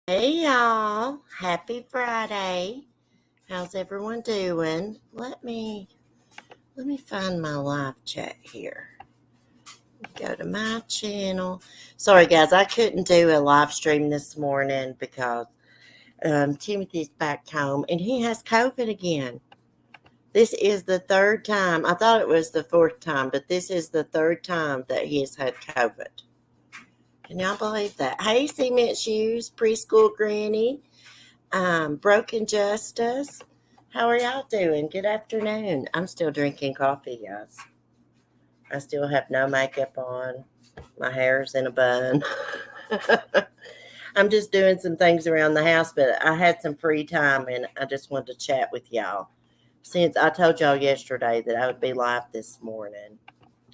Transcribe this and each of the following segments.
Hey y'all, happy Friday. How's everyone doing? Let me find my live chat here. Go to my channel. Sorry guys, I couldn't do a live stream this morning because Timothy's back home and he has COVID again. This is the third time. I thought it was the fourth time, but this is the third time that he has had COVID. Can y'all believe that? Hey, Cement Shoes, Preschool Granny. Broken Justice. How are y'all doing? Good afternoon. I'm still drinking coffee, guys. I still have no makeup on. My hair's in a bun. I'm just doing some things around the house, but I had some free time and I just wanted to chat with y'all. Since I told y'all yesterday that I would be live this morning,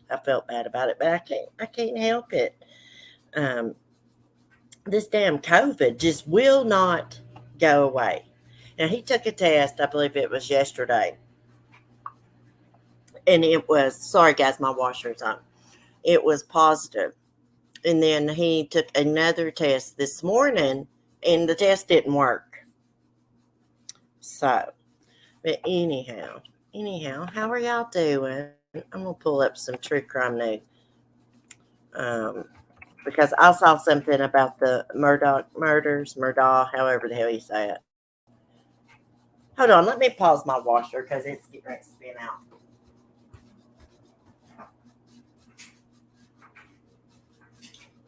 I felt bad about it, but I can't help it. Um, this damn COVID just will not go away. Now, he took a test, I believe it was yesterday, and it was, sorry guys, my washer's on. It was positive. And then he took another test this morning, and the test didn't work. So, but anyhow, how are y'all doing? I'm going to pull up some true crime news. Um, because I saw something about the Murdoch murders, Murdaugh, however the hell you say it. Hold on, let me pause my washer because it's getting ready to spin out.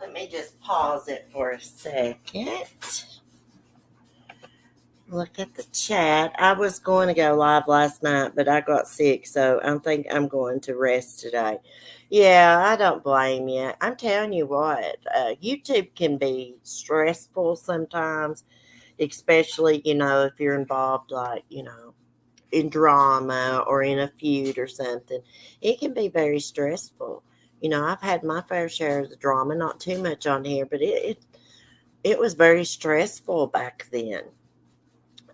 Let me just pause it for a second. Look at the chat. I was going to go live last night, but I got sick, so I think I'm going to rest today. Yeah, I don't blame you. I'm telling you what, YouTube can be stressful sometimes, especially, if you're involved, like, in drama or in a feud or something. It can be very stressful. I've had my fair share of the drama, not too much on here, but it was very stressful back then.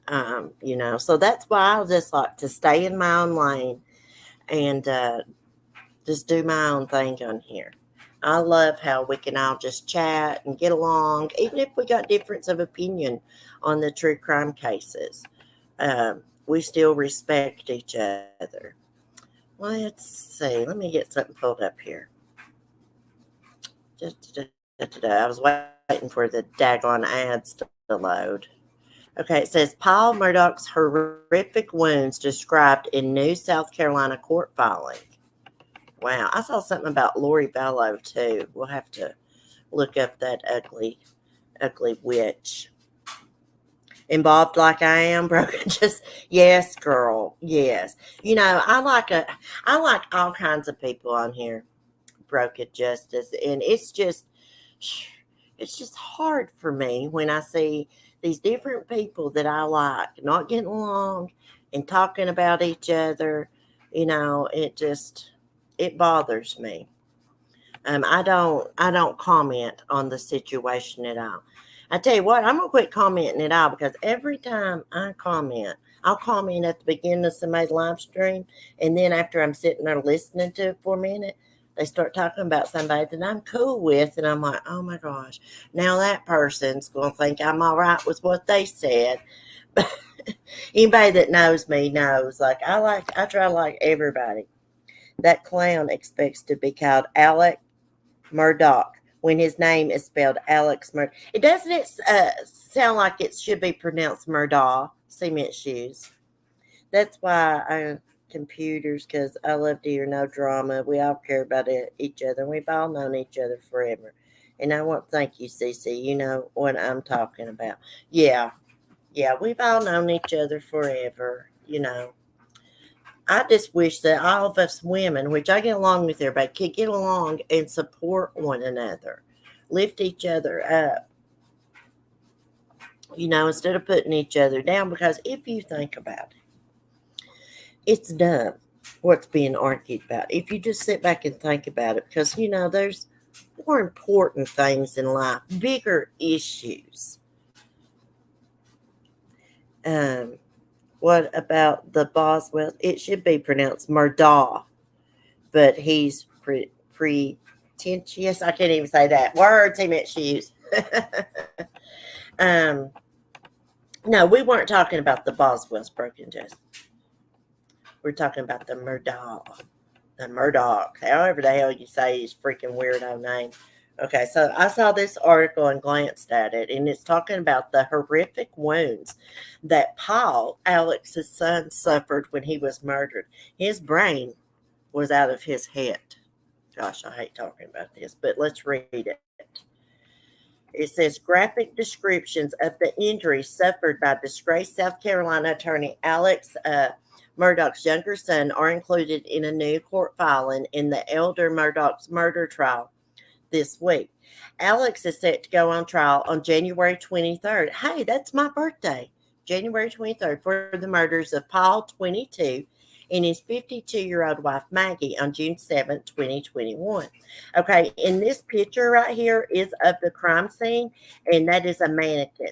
So that's why I just like to stay in my own lane and just do my own thing on here. I love how we can all just chat and get along, even if we got difference of opinion on the true crime cases. We still respect each other. Let's see. Let me get something pulled up here. I was waiting for the daggone ads to load. Okay, it says Paul Murdoch's horrific wounds described in new South Carolina court filing. Wow, I saw something about Lori Vallow too. We'll have to look up that ugly witch. Involved like I am, broken. Just yes, girl, yes. I like all kinds of people on here, broken justice, and it's just hard for me when I see these different people that I like not getting along and talking about each other. It bothers me. I don't comment on the situation at all. I tell you what, I'm gonna quit commenting at all because every time I comment, I'll comment at the beginning of somebody's live stream, and then after I'm sitting there listening to it for a minute, they start talking about somebody that I'm cool with, and I'm like, oh my gosh, now that person's gonna think I'm all right with what they said. But anybody that knows me knows, like I try to like everybody. That clown expects to be called Alec Murdoch when his name is spelled Alex Murdoch. It doesn't sound like it should be pronounced Murdaugh, cement shoes. That's why I computers, because I love to hear no drama. We all care about each other. We've all known each other forever. And I want to thank you, Cece. You know what I'm talking about. Yeah, yeah, we've all known each other forever. I just wish that all of us women, which I get along with everybody, could get along and support one another, lift each other up, instead of putting each other down. Because if you think about it, it's dumb what's being argued about. If you just sit back and think about it, because, there's more important things in life, bigger issues. Um, what about the boss? Well, it should be pronounced Murdaugh, but he's pretentious. I can't even say that word. He meant shoes. Um, no, we weren't talking about the Boswell's broken just. We're talking about the Murdoch. The Murdoch. However the hell you say his freaking weirdo name. Okay, so I saw this article and glanced at it, and it's talking about the horrific wounds that Paul, Alex's son, suffered when he was murdered. His brain was out of his head. Gosh, I hate talking about this, but let's read it. It says graphic descriptions of the injuries suffered by disgraced South Carolina attorney Alex Murdoch's younger son are included in a new court filing in the elder Murdoch's murder trial this week. Alex is set to go on trial on January 23rd. Hey, that's my birthday. January 23rd for the murders of Paul, 22, and his 52-year-old wife Maggie on June 7th, 2021. Okay, in this picture right here is of the crime scene, and that is a mannequin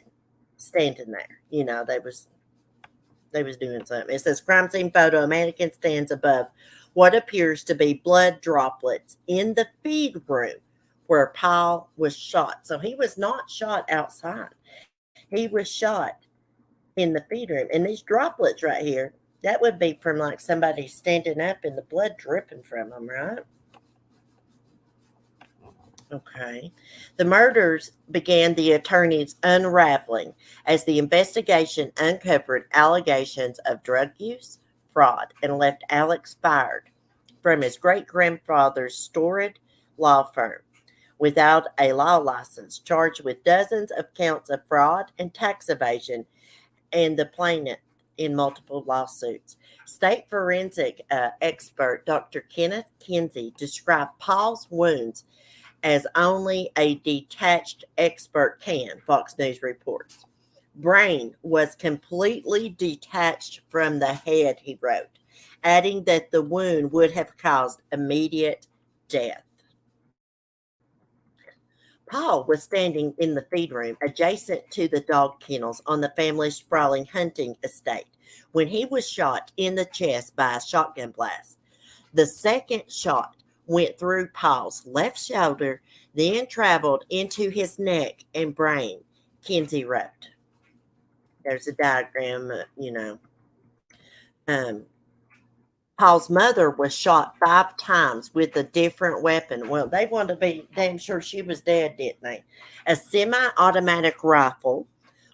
standing there. You know, they was doing something. It says crime scene photo, a mannequin stands above what appears to be blood droplets in the feed room where Paul was shot. So he was not shot outside. He was shot in the feed room. And these droplets right here, that would be from like somebody standing up and the blood dripping from them, right? Okay. The murders began the attorney's unraveling as the investigation uncovered allegations of drug use, fraud, and left Alex fired from his great grandfather's storied law firm without a law license, charged with dozens of counts of fraud and tax evasion, and the plaintiff in multiple lawsuits. State forensic expert Dr. Kenneth Kinsey described Paul's wounds as only a detached expert can, Fox News reports. Brain was completely detached from the head, he wrote, adding that the wound would have caused immediate death. Paul was standing in the feed room adjacent to the dog kennels on the family's sprawling hunting estate when he was shot in the chest by a shotgun blast. The second shot went through Paul's left shoulder, then traveled into his neck and brain, Kinsey wrote. There's a diagram, Um, Paul's mother was shot 5 times with a different weapon. Well, they wanted to be damn sure she was dead, didn't they? A semi automatic rifle,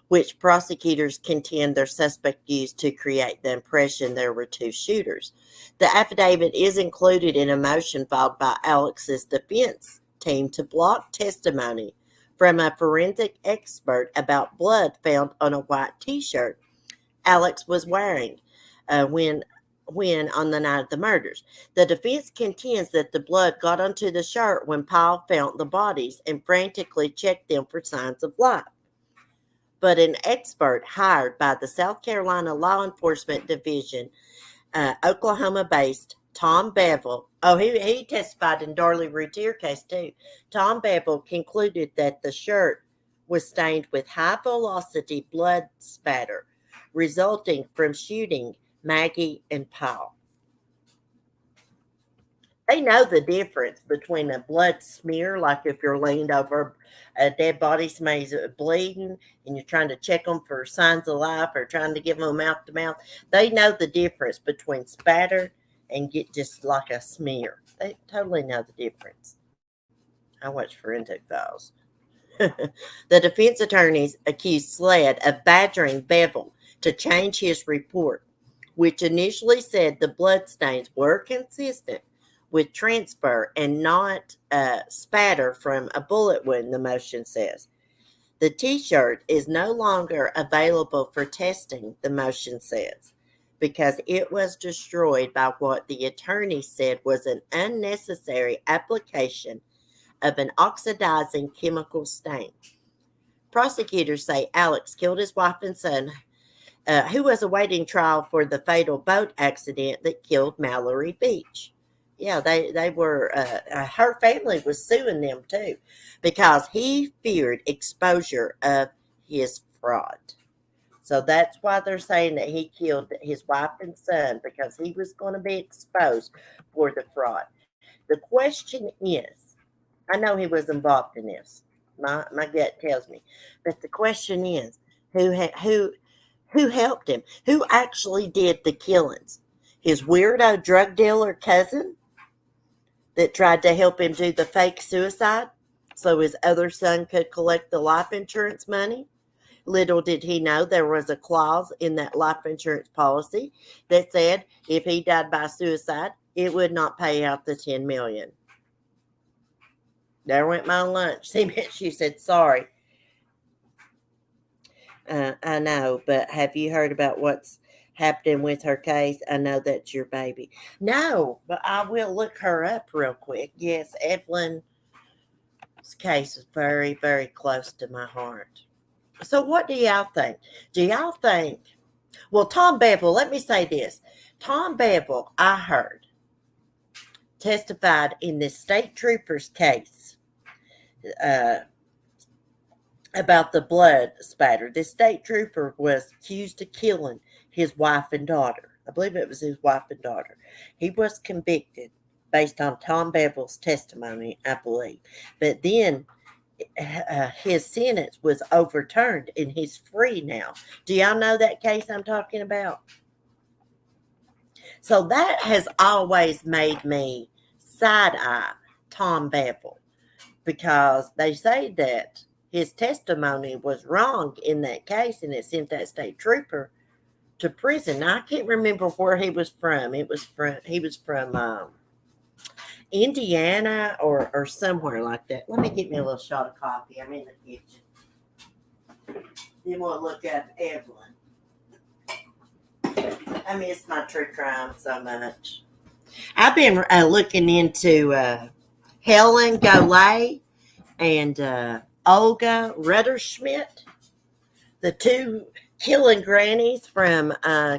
which prosecutors contend their suspect used to create the impression there were two shooters. The affidavit is included in a motion filed by Alex's defense team to block testimony from a forensic expert about blood found on a white T-shirt Alex was wearing when on the night of the murders. The defense contends that the blood got onto the shirt when Paul found the bodies and frantically checked them for signs of life. But an expert hired by the South Carolina Law Enforcement Division, Oklahoma-based Tom Bevel, he testified in Darley Routier case too. Tom Bevel concluded that the shirt was stained with high-velocity blood spatter resulting from shooting Maggie and Paul. They know the difference between a blood smear, like if you're leaned over a dead body, somebody's bleeding, and you're trying to check them for signs of life or trying to give them mouth to mouth. They know the difference between spatter and get just like a smear. They totally know the difference. I watch Forensic Files. The defense attorneys accused SLED of badgering Bevel to change his report, which initially said the bloodstains were consistent with transfer and not spatter from a bullet wound, the motion says. The T-shirt is no longer available for testing, the motion says, because it was destroyed by what the attorney said was an unnecessary application of an oxidizing chemical stain. Prosecutors say Alex killed his wife and son, who was awaiting trial for the fatal boat accident that killed Mallory Beach. Yeah, they were, her family was suing them too because he feared exposure of his fraud. So that's why they're saying that he killed his wife and son because he was going to be exposed for the fraud. The question is, I know he was involved in this. My gut tells me. But the question is, who helped him? Who actually did the killings? His weirdo drug dealer cousin that tried to help him do the fake suicide so his other son could collect the life insurance money? Little did he know there was a clause in that life insurance policy that said if he died by suicide, it would not pay out the $10 million. There went my lunch. She said, sorry. I know, but have you heard about what's happening with her case? I know that's your baby. No, but I will look her up real quick. Yes, Evelyn's case is very, very close to my heart. So what do y'all think? Do y'all think, well, Tom Bevel, let me say this. Tom Bevel, I heard, testified in this state trooper's case about the blood spatter. This state trooper was accused of killing his wife and daughter. I believe it was his wife and daughter. He was convicted based on Tom Bevel's testimony, I believe. But then his sentence was overturned and he's free now. Do y'all know that case I'm talking about? So that has always made me side-eye Tom Bevel, because they say that his testimony was wrong in that case and it sent that state trooper to prison. Now, I can't remember where he was from. He was from Indiana or somewhere like that. Let me get me a little shot of coffee. I'm in the kitchen. Then we'll look up Evelyn. I miss my true crime so much. I've been looking into Helen Golay and Olga Rutterschmidt, the two killing grannies from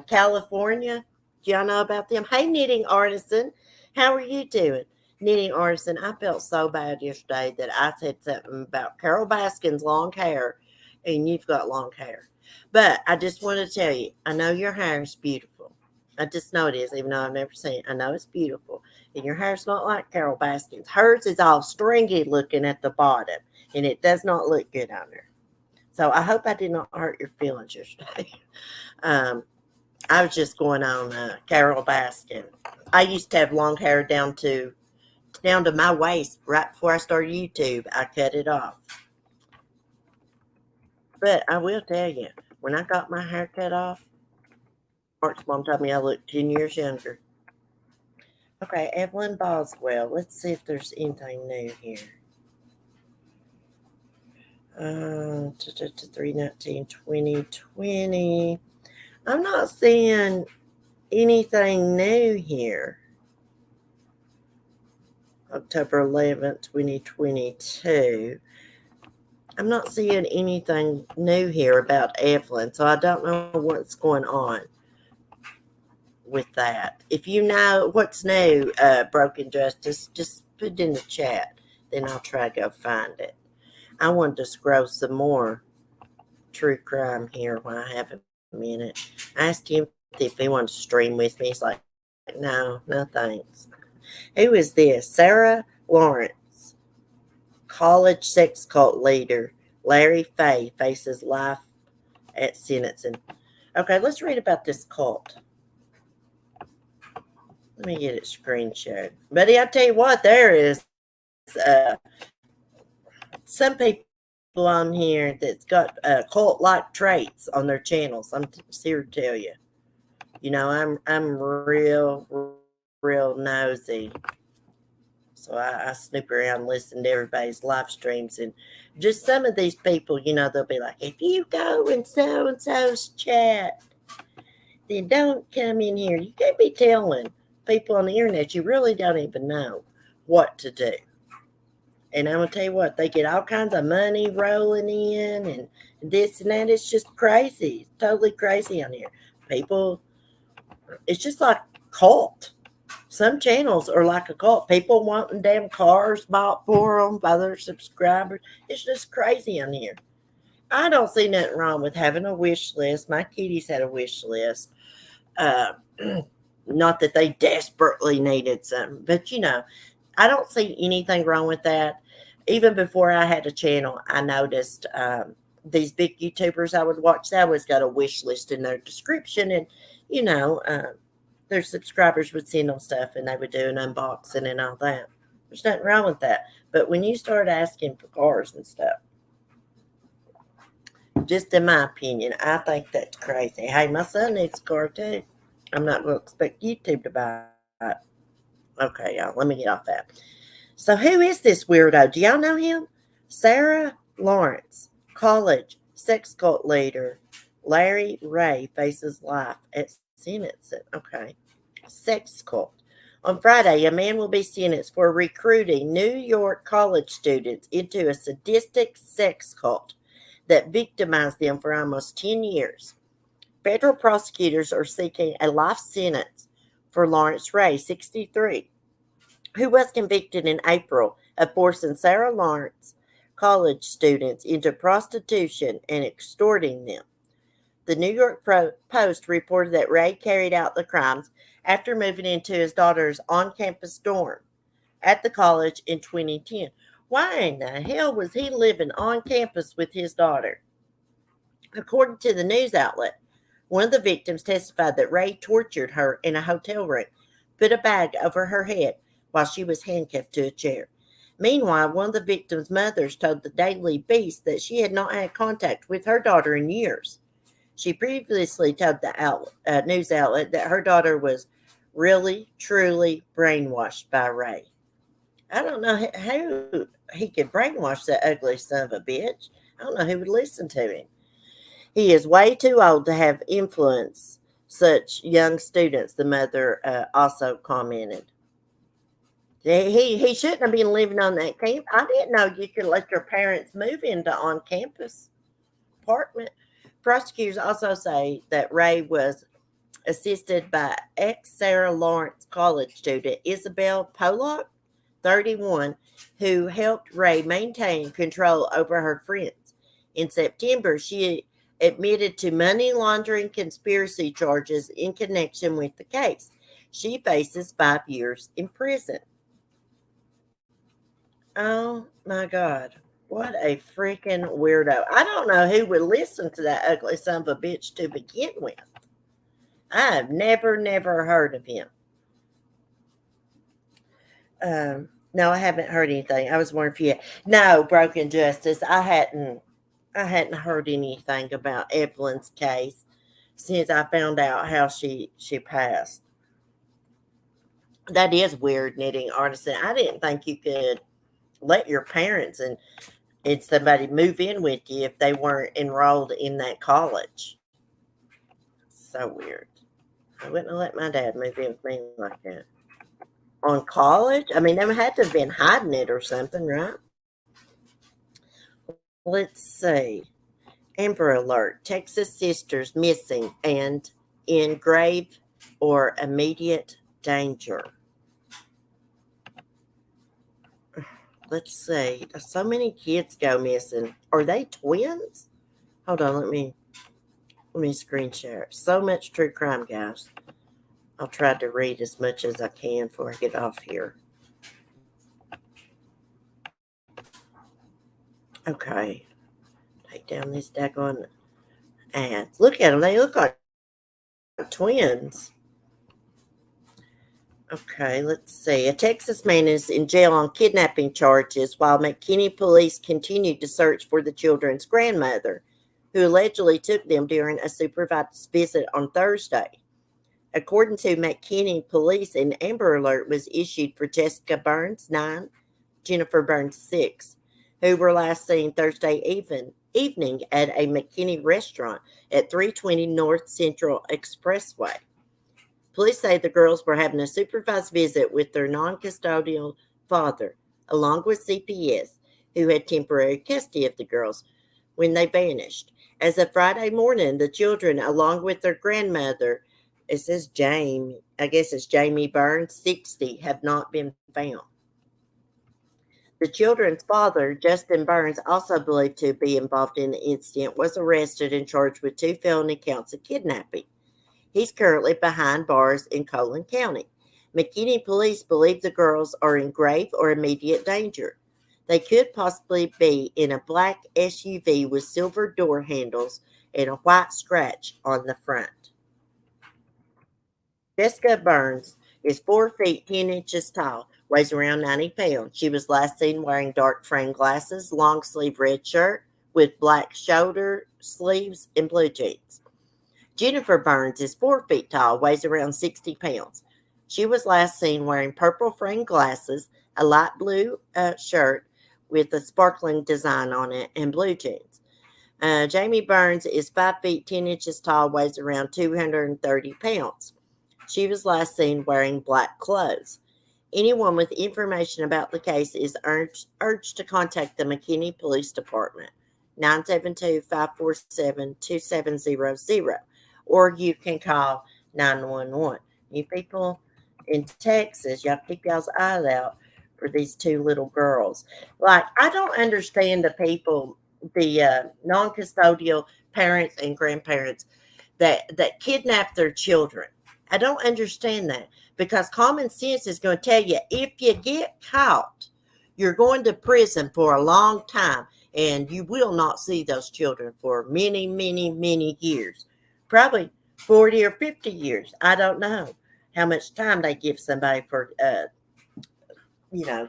California. Do y'all know about them? Hey, Knitting Artisan, how are you doing? Knitting Artisan, I felt so bad yesterday that I said something about Carol Baskin's long hair, and you've got long hair. But I just want to tell you, I know your hair is beautiful. I just know it is, even though I've never seen it. I know it's beautiful. And your hair's not like Carol Baskin's. Hers is all stringy looking at the bottom, and it does not look good on her. So I hope I did not hurt your feelings yesterday. I was just going on Carol Baskin. I used to have long hair down to my waist right before I started YouTube. I cut it off. But I will tell you, when I got my hair cut off, Mark's mom told me I looked 10 years younger. Okay, Evelyn Boswell. Let's see if there's anything new here. 3/19/2020. I'm not seeing anything new here. October 11th, 2022. I'm not seeing anything new here about Evelyn, so I don't know what's going on with that. If you know what's new, Broken Justice, just put it in the chat. Then I'll try to go find it. I wanted to scroll some more true crime here while I have a minute. I asked him if he wanted to stream with me. He's like, no thanks. Who is this? Sarah Lawrence, college sex cult leader. Larry Fay faces life at sentencing. Okay, let's read about this cult. Let me get it screenshot. Buddy, I tell you what, there is some people on here that's got cult-like traits on their channels. I'm here to tell you. You know, I'm real nosy. So I snoop around and listen to everybody's live streams. And just some of these people, you know, they'll be like, if you go in so-and-so's chat, then don't come in here. You can't be telling people on the internet you really don't even know what to do. And I'm going to tell you what, they get all kinds of money rolling in and this and that. It's just crazy. It's totally crazy on here. People, it's just like cult. Some channels are like a cult. People wanting damn cars bought for them by their subscribers. It's just crazy on here. I don't see nothing wrong with having a wish list. My kitties had a wish list. Not that they desperately needed something, but you know, I don't see anything wrong with that. even before I had a channel, I noticed these big YouTubers I would watch. They always got a wish list in their description, and you know, their subscribers would send them stuff, and they would do an unboxing and all that. There's nothing wrong with that. But when you start asking for cars and stuff, just in my opinion, I think that's crazy. Hey, my son needs a car too. I'm not going to expect YouTube to buy it. Okay, y'all, let me get off that. So, who is this weirdo? Do y'all know him? Sarah Lawrence, college sex cult leader Larry Ray faces life at sentencing. Okay, sex cult. On Friday, a man will be sentenced for recruiting New York college students into a sadistic sex cult that victimized them for almost 10 years. Federal prosecutors are seeking a life sentence for Lawrence Ray, 63, who was convicted in April of forcing Sarah Lawrence college students into prostitution and extorting them. The New York Post reported that Ray carried out the crimes after moving into his daughter's on campus dorm at the college in 2010. Why in the hell was he living on campus with his daughter? According to the news outlet, one of the victims testified that Ray tortured her in a hotel room, put a bag over her head while she was handcuffed to a chair. Meanwhile, one of the victim's mothers told the Daily Beast that she had not had contact with her daughter in years. She previously told the news outlet that her daughter was really, truly brainwashed by Ray. I don't know how he could brainwash that ugly son of a bitch. I don't know who would listen to him. He is way too old to have influenced such young students, the mother also commented. He shouldn't have been living on that camp. I didn't know you could let your parents move into on campus apartment. Prosecutors also say that Ray was assisted by ex Sarah Lawrence college student Isabel Pollock, 31, who helped Ray maintain control over her friends. In September, she admitted to money laundering conspiracy charges in connection with the case. She faces 5 years in prison. Oh my God. What a freaking weirdo. I don't know who would listen to that ugly son of a bitch to begin with. I've never heard of him. No, I haven't heard anything. I was wondering if you. No, Broken Justice. I hadn't heard anything about Evelyn's case since I found out how she passed. That is weird, knitting artisan. I didn't think you could let your parents and somebody move in with you if they weren't enrolled in that college. So weird. I wouldn't have let my dad move in with me like that. On college? I mean, they had to have been hiding it or something, right? Let's see. Amber Alert. Texas sisters missing and in grave or immediate danger. Let's see. So many kids go missing. Are they twins? Hold on, let me screen share. So much true crime, guys. I'll try to read as much as I can before I get off here. Okay. Take down these daggone ads. Look at them. They look like twins. Okay, let's see. A Texas man is in jail on kidnapping charges while McKinney police continued to search for the children's grandmother, who allegedly took them during a supervised visit on Thursday. According to McKinney police, an Amber Alert was issued for Jessica Burns, 9, Jennifer Burns, 6, who were last seen Thursday evening at a McKinney restaurant at 320 North Central Expressway. Police say the girls were having a supervised visit with their non-custodial father, along with CPS, who had temporary custody of the girls, when they vanished. As of Friday morning, the children, along with their grandmother, it says Jamie, I guess it's Jamie Burns, 60, have not been found. The children's father, Justin Burns, also believed to be involved in the incident, was arrested and charged with 2 felony counts of kidnapping. He's currently behind bars in Collin County. McKinney police believe the girls are in grave or immediate danger. They could possibly be in a black SUV with silver door handles and a white scratch on the front. Jessica Burns is 4 feet 10 inches tall, weighs around 90 pounds. She was last seen wearing dark frame glasses, long sleeve red shirt with black shoulder sleeves, and blue jeans. Jennifer Burns is 4 feet tall, weighs around 60 pounds. She was last seen wearing purple frame glasses, a light blue shirt with a sparkling design on it, and blue jeans. Jamie Burns is 5 feet 10 inches tall, weighs around 230 pounds. She was last seen wearing black clothes. Anyone with information about the case is urged to contact the McKinney Police Department, 972-547-2700, or you can call 911. You people in Texas, you have to keep y'all's eyes out for these two little girls. Like, I don't understand the people, the non-custodial parents and grandparents that kidnap their children. I don't understand that because common sense is going to tell you if you get caught, you're going to prison for a long time and you will not see those children for many, many, many years. Probably 40 or 50 years. I don't know how much time they give somebody for,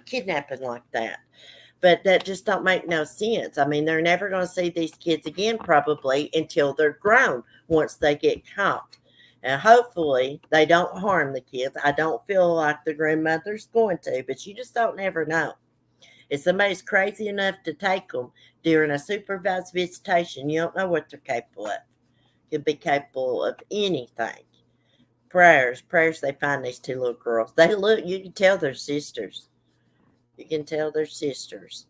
kidnapping like that. But that just don't make no sense. I mean, they're never going to see these kids again probably until they're grown once they get caught. And hopefully they don't harm the kids. I don't feel like the grandmother's going to, but you just don't never know. If somebody's crazy enough to take them during a supervised visitation, you don't know what they're capable of. Could be capable of anything. Prayers, they find these two little girls. They look, you can tell they're sisters. You can tell they're sisters.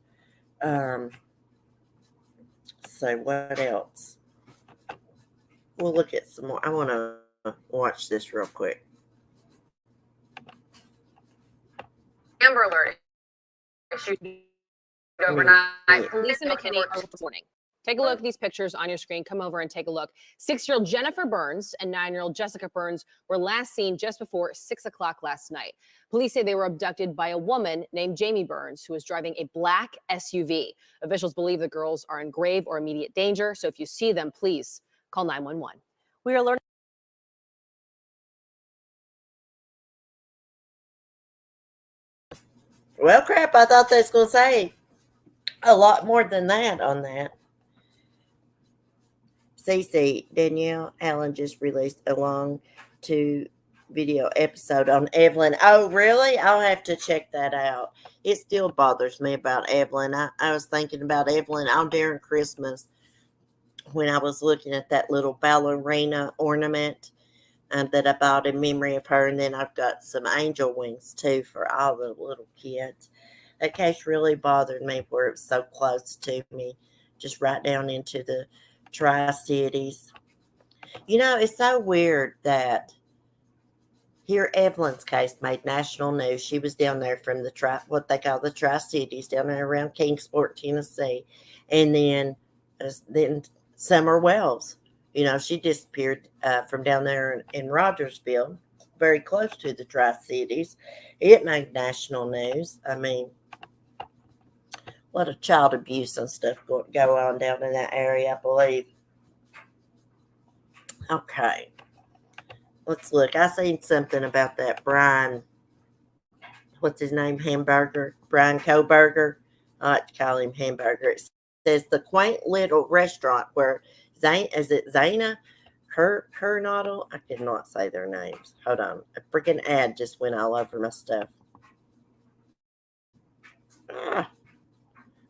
So what else? We'll look at some more. I want to watch this real quick. Amber Alert issued overnight. Police in McKinney are this morning. Take a look at these pictures on your screen. Come over and take a look. 6-year-old Jennifer Burns and 9-year-old Jessica Burns were last seen just before 6 o'clock last night. Police say they were abducted by a woman named Jamie Burns, who was driving a black SUV. Officials believe the girls are in grave or immediate danger. So if you see them, please call 911. We are learning. Well, crap, I thought they was going to say a lot more than that on that. Cece, Danielle Allen just released a long 2-video episode on Evelyn. Oh, really? I'll have to check that out. It still bothers me about Evelyn. I was thinking about Evelyn all during Christmas when I was looking at that little ballerina ornament that I bought in memory of her. And then I've got some angel wings, too, for all the little kids. That case really bothered me where it was so close to me, just right down into the Tri-Cities. It's so weird that here Evelyn's case made national news. She was down there from what they call the Tri-Cities, down there around Kingsport, Tennessee. And then Summer Wells, she disappeared from down there in Rogersville, very close to the Tri-Cities. It made national news. I mean, a lot of child abuse and stuff go on down in that area, I believe. Okay. Let's look. I seen something about that Brian, what's his name, Hamburger, Brian Koberger. I like to call him Hamburger. It says the quaint little restaurant where Zana Kernodle? I cannot say their names. Hold on. A freaking ad just went all over my stuff.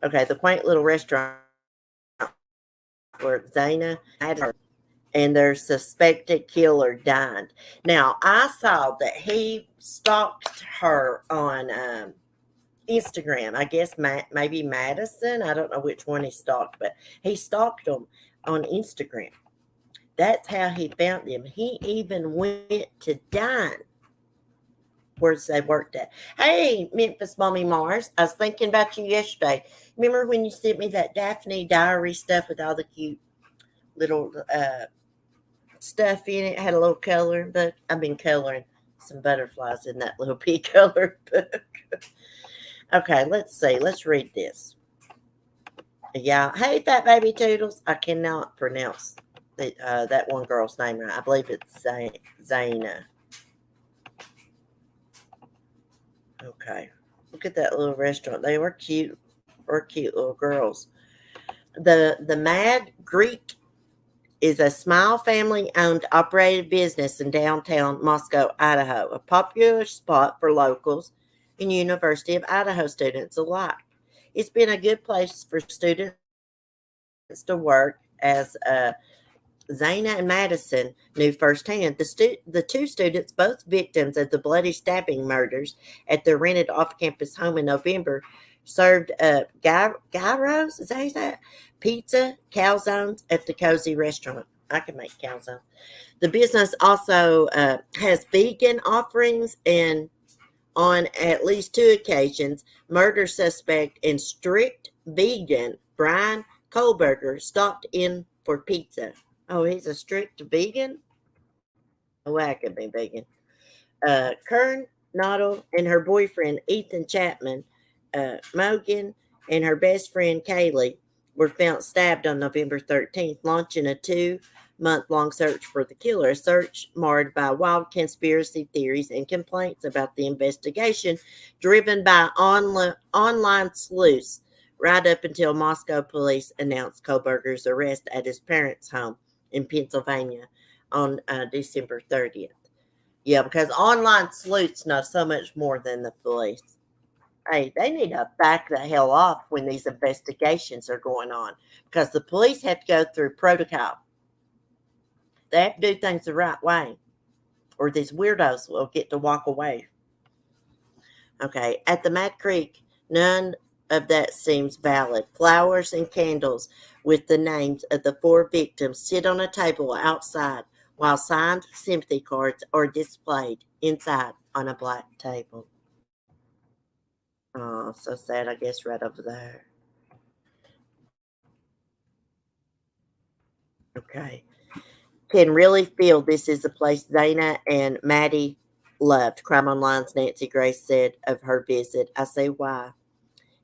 Okay, the quaint little restaurant where Zana had her and their suspected killer died. Now, I saw that he stalked her on Instagram. I guess maybe Madison. I don't know which one he stalked, but he stalked them on Instagram. That's how he found them. He even went to dine where they worked at. Hey, Memphis Mommy Mars, I was thinking about you yesterday. Remember when you sent me that Daphne Diary stuff with all the cute little stuff in it? Had a little color book. I've been coloring some butterflies in that little pea color book. Okay, let's see. Let's read this. Yeah. Hey, Fat Baby Toodles. I cannot pronounce that one girl's name right. I believe it's Zaina. Okay. Look at that little restaurant. They were cute. Or cute little girls. The Mad Greek is a small family owned operated business in downtown Moscow, Idaho, a popular spot for locals and University of Idaho students alike. It's been a good place for students to work as Zana and Madison knew firsthand. The two students, both victims of the bloody stabbing murders at their rented off campus home in November, served up gyros, is that? Pizza, calzones at the cozy restaurant. I can make calzones. The business also has vegan offerings, and on at least two occasions, murder suspect and strict vegan Brian Kohlberger stopped in for pizza. Oh, he's a strict vegan? No way I could be vegan. Kern Noddle and her boyfriend Ethan Chapman, Mogan, and her best friend Kaylee were found stabbed on November 13th, launching a 2-month long search for the killer. A search marred by wild conspiracy theories and complaints about the investigation, driven by online sleuths, right up until Moscow police announced Kohlberger's arrest at his parents' home in Pennsylvania on December 30th. Yeah, because online sleuths know so much more than the police. Hey, they need to back the hell off when these investigations are going on because the police have to go through protocol. They have to do things the right way, or these weirdos will get to walk away. Okay, at the Mad Creek, none of that seems valid. Flowers and candles with the names of the 4 victims sit on a table outside, while signed sympathy cards are displayed inside on a black table. Oh, so sad, I guess, right over there. Okay. Can really feel this is the place Dana and Maddie loved. Crime Online's Nancy Grace said of her visit. I say why.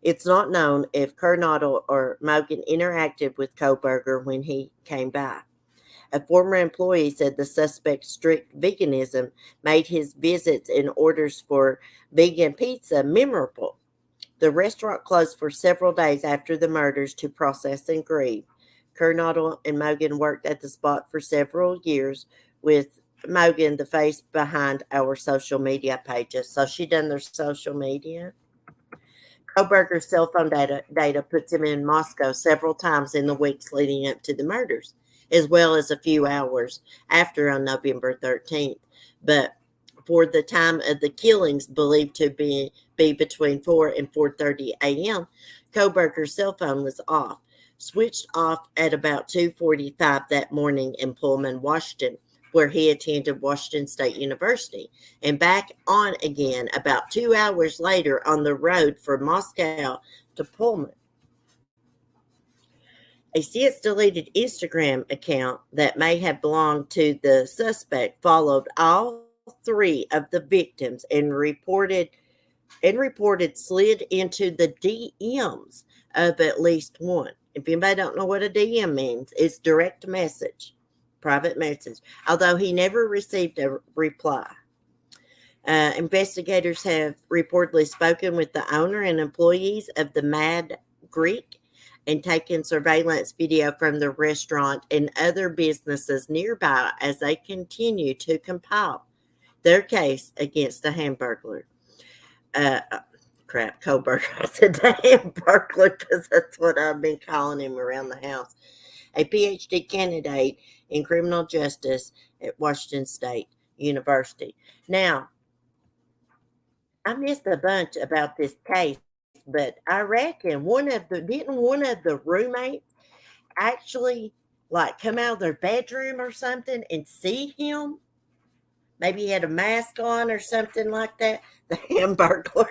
It's not known if Kernodle or Mogan interacted with Koberger when he came by. A former employee said the suspect's strict veganism made his visits and orders for vegan pizza memorable. The restaurant closed for several days after the murders to process and grieve. Kernodle and Mogan worked at the spot for several years, with Mogan the face behind our social media pages. So she done their social media. Koberger's cell phone data puts him in Moscow several times in the weeks leading up to the murders, as well as a few hours after on November 13th. But for the time of the killings, believed to be between 4 and 4:30 a.m., Koberger's cell phone was off, switched off at about 2:45 that morning in Pullman, Washington, where he attended Washington State University, and back on again about 2 hours later on the road from Moscow to Pullman. A since deleted Instagram account that may have belonged to the suspect followed all 3 of the victims and reported slid into the DMs of at least one. If anybody don't know what a DM means, it's direct message, private message, although he never received a reply. Investigators have reportedly spoken with the owner and employees of the Mad Greek and taken surveillance video from the restaurant and other businesses nearby as they continue to compile their case against the Hamburglar. Uh, Koberger. I said the Hamburglar because that's what I've been calling him around the house. A PhD candidate in criminal justice at Washington State University. Now, I missed a bunch about this case, but I reckon one of the roommates actually like come out of their bedroom or something and see him? Maybe he had a mask on or something like that. The Hamburglar.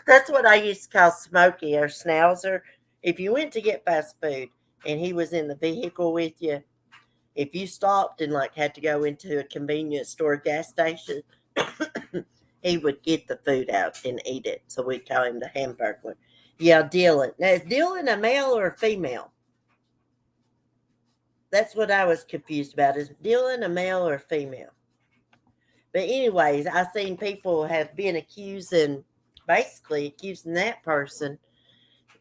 That's what I used to call Smokey or Schnauzer. If you went to get fast food and he was in the vehicle with you, if you stopped and like had to go into a convenience store gas station he would get the food out and eat it. So we call him the Hamburglar. Yeah, Dylan. Now, is Dylan a male or a female? That's what I was confused about. Is Dylan a male or a female? But anyways, I've seen people have been basically accusing that person,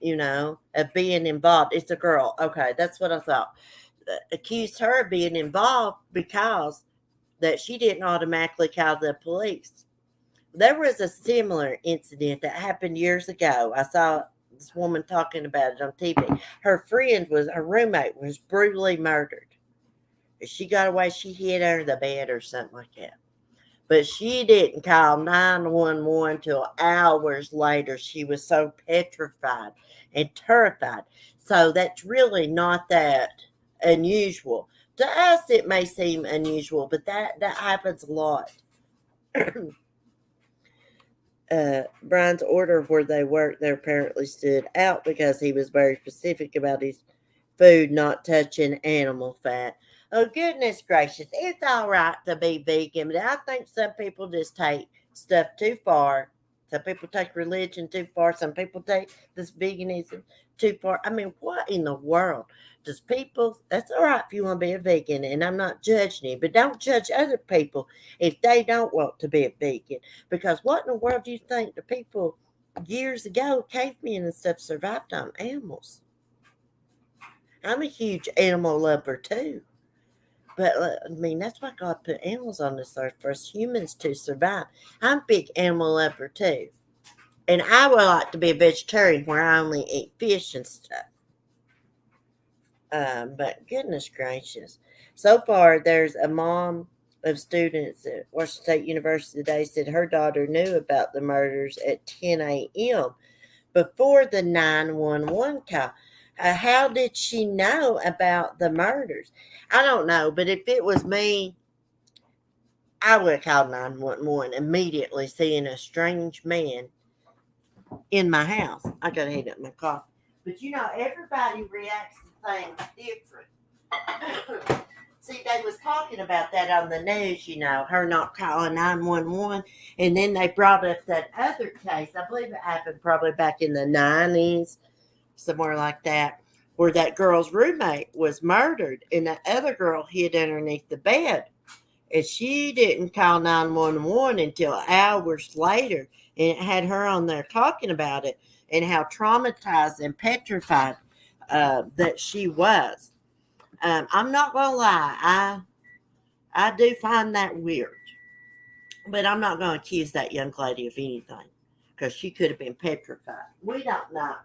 of being involved. It's a girl. Okay, that's what I thought. Accused her of being involved because that she didn't automatically call the police. There was a similar incident that happened years ago. I saw this woman talking about it on TV. Her roommate was brutally murdered. She got away, she hid under the bed or something like that. But she didn't call 911 till hours later. She was so petrified and terrified. So that's really not that unusual. To us, it may seem unusual, but that happens a lot. Brian's order where they worked there apparently stood out because he was very specific about his food not touching animal fat. Oh, goodness gracious. It's all right to be vegan, but I think some people just take stuff too far. Some people take religion too far. Some people take this veganism too far. I mean, what in the world does people? That's all right if you want to be a vegan, and I'm not judging you, but don't judge other people if they don't want to be a vegan. Because what in the world do you think the people years ago, cavemen and stuff, survived on animals? I'm a huge animal lover too. But I mean, that's why God put animals on this earth for us humans to survive. I'm a big animal lover too. And I would like to be a vegetarian where I only eat fish and stuff. But goodness gracious. So far, there's a mom of students at Washington State University today said her daughter knew about the murders at 10 a.m. before the 911 call. How did she know about the murders? I don't know, but if it was me, I would have called 911 immediately, seeing a strange man in my house. I gotta heat up my coffee. But everybody reacts to things different. See, they was talking about that on the news, her not calling 911. And then they brought up that other case. I believe it happened probably back in the 90s, somewhere like that, where that girl's roommate was murdered and the other girl hid underneath the bed. And she didn't call 911 until hours later. And it had her on there talking about it and how traumatized and petrified that she was. I'm not going to lie. I do find that weird. But I'm not going to accuse that young lady of anything because she could have been petrified. We don't know.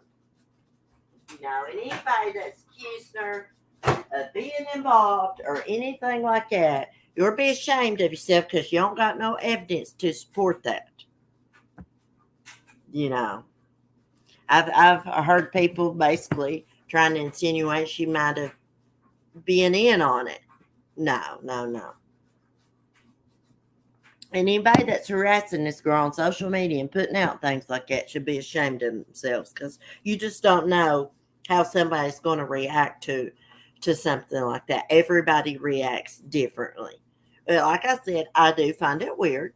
And anybody that's accused her of being involved or anything like that, you'll be ashamed of yourself because you don't got no evidence to support that. I've heard people basically trying to insinuate she might have been in on it. No. And anybody that's harassing this girl on social media and putting out things like that should be ashamed of themselves because you just don't know how somebody's going to react to something like that. Everybody reacts differently. Like I said, I do find it weird,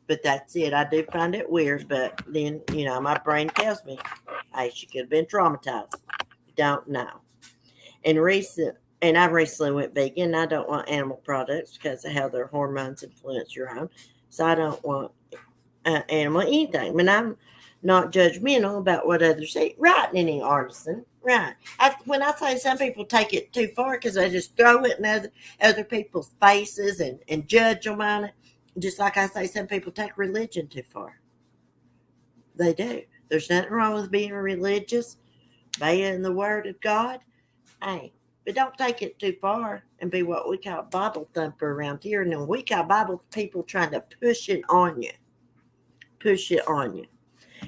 but that's it. I do find it weird, but then, my brain tells me, hey, she could have been traumatized. Don't know. And I recently went vegan. I don't want animal products because of how their hormones influence your own. So I don't want animal anything. But I'm not judgmental about what others eat. Right, any artisan. Right. When I say some people take it too far because they just throw it in other people's faces and judge them on it. Just like I say, some people take religion too far. They do. There's nothing wrong with being religious, obeying the word of God. Hey, but don't take it too far and be what we call Bible thumper around here. And then we call Bible people trying to push it on you. Push it on you.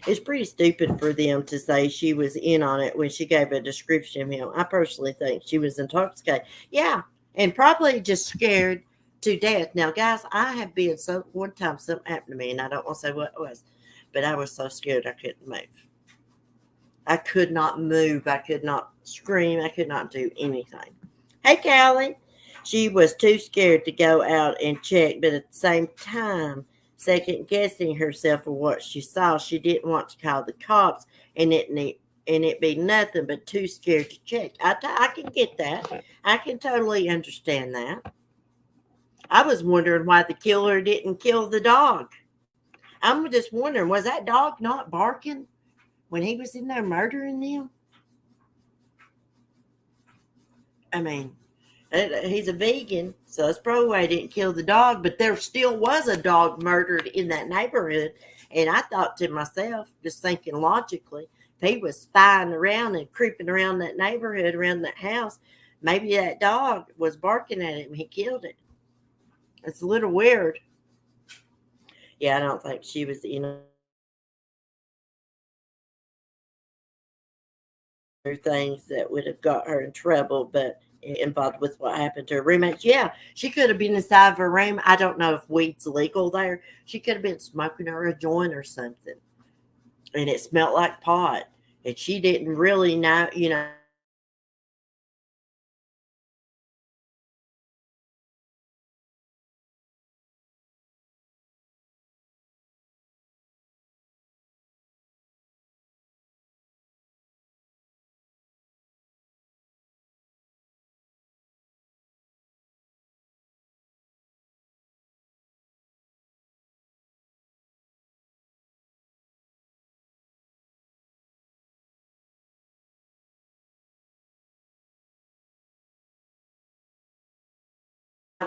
It's pretty stupid for them to say she was in on it when she gave a description of him. I personally think she was intoxicated. Yeah, and probably just scared to death. Now, guys, I have been one time something happened to me, and I don't want to say what it was, but I was so scared I couldn't move. I could not move. I could not scream. I could not do anything. Hey, Callie. She was too scared to go out and check, but at the same time, second guessing herself for what she saw. She didn't want to call the cops, and it be nothing but too scared to check. I can get that. I can totally understand that. I was wondering why the killer didn't kill the dog. I'm just wondering, was that dog not barking when he was in there murdering them? I mean, he's a vegan, so that's probably why he didn't kill the dog. But there still was a dog murdered in that neighborhood. And I thought to myself, just thinking logically, if he was spying around and creeping around that neighborhood, around that house, maybe that dog was barking at him and he killed it. It's a little weird. Yeah, I don't think she was in things that would have got her in trouble, but involved with what happened to her roommates. Yeah, she could have been inside of her room. I don't know if weed's legal there. She could have been smoking her a joint or something, and it smelled like pot. And she didn't really know,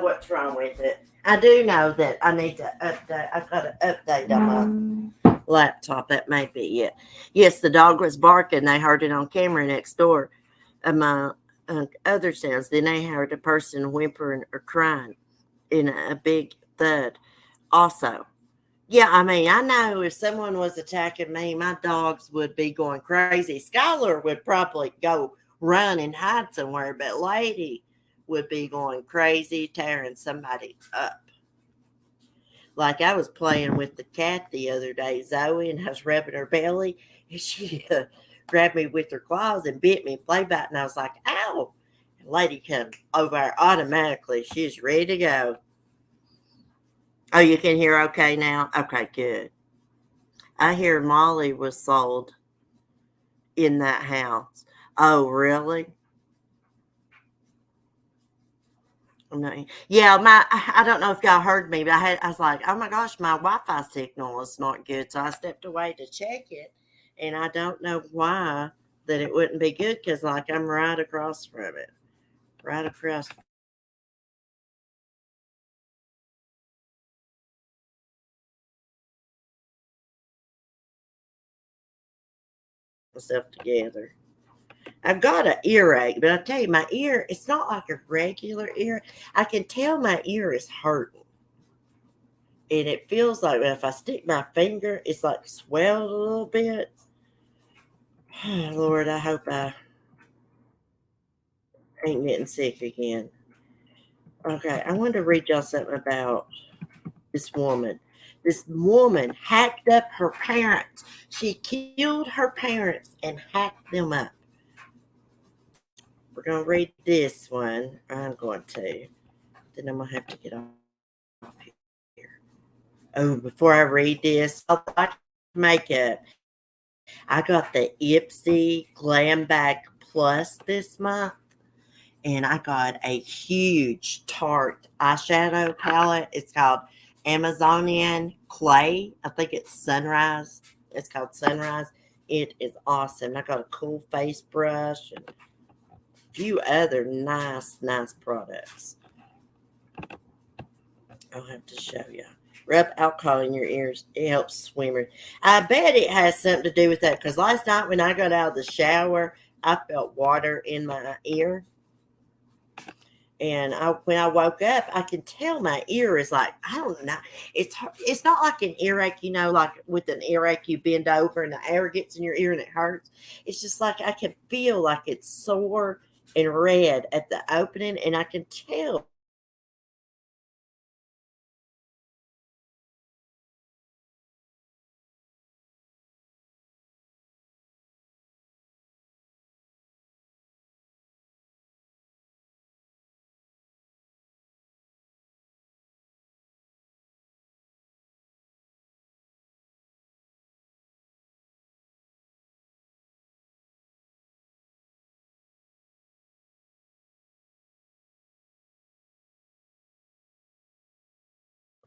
what's wrong with it. I do know that I need to update. I've got to update on my laptop. That may be it. Yes, the dog was barking. They heard it on camera next door. My other sounds. Then they heard a person whimpering or crying in a big thud. Also, yeah, I mean, I know if someone was attacking me, my dogs would be going crazy. Skylar would probably go run and hide somewhere, but Lady would be going crazy, tearing somebody up. Like I was playing with the cat the other day, Zoe, and I was rubbing her belly, and she grabbed me with her claws and bit me, play bite, and I was like, ow. And Lady comes over automatically. She's ready to go. Oh, you can hear okay now? Okay, good. I hear Molly was sold in that house. Oh, really? No. Yeah, I don't know if y'all heard me, but I was like, oh my gosh, my Wi-Fi signal is not good. So I stepped away to check it, and I don't know why that it wouldn't be good because like I'm right across from it, right across myself together. I've got an earache, but I tell you, my ear, it's not like a regular ear. I can tell my ear is hurting. And it feels like if I stick my finger, it's like swelled a little bit. Lord, I hope I ain't getting sick again. Okay, I wanted to read y'all something about this woman. This woman hacked up her parents. She killed her parents and hacked them up. We're going to read this one. I'm going to. Then I'm going to have to get off here. Oh, before I read this, I like makeup. I got the Ipsy Glam Bag Plus this month, and I got a huge Tarte eyeshadow palette. It's called Amazonian Clay. I think it's Sunrise. It's called Sunrise. It is awesome. I got a cool face brush and a few other nice products. I'll have to show you. Rub alcohol in your ears. It helps swimmers. I bet it has something to do with that because last night when I got out of the shower, I felt water in my ear. And when I woke up, I can tell my ear is like, I don't know. It's not like an earache, like with an earache you bend over and the air gets in your ear and it hurts. It's just like I can feel like it's sore and red at the opening, and I can tell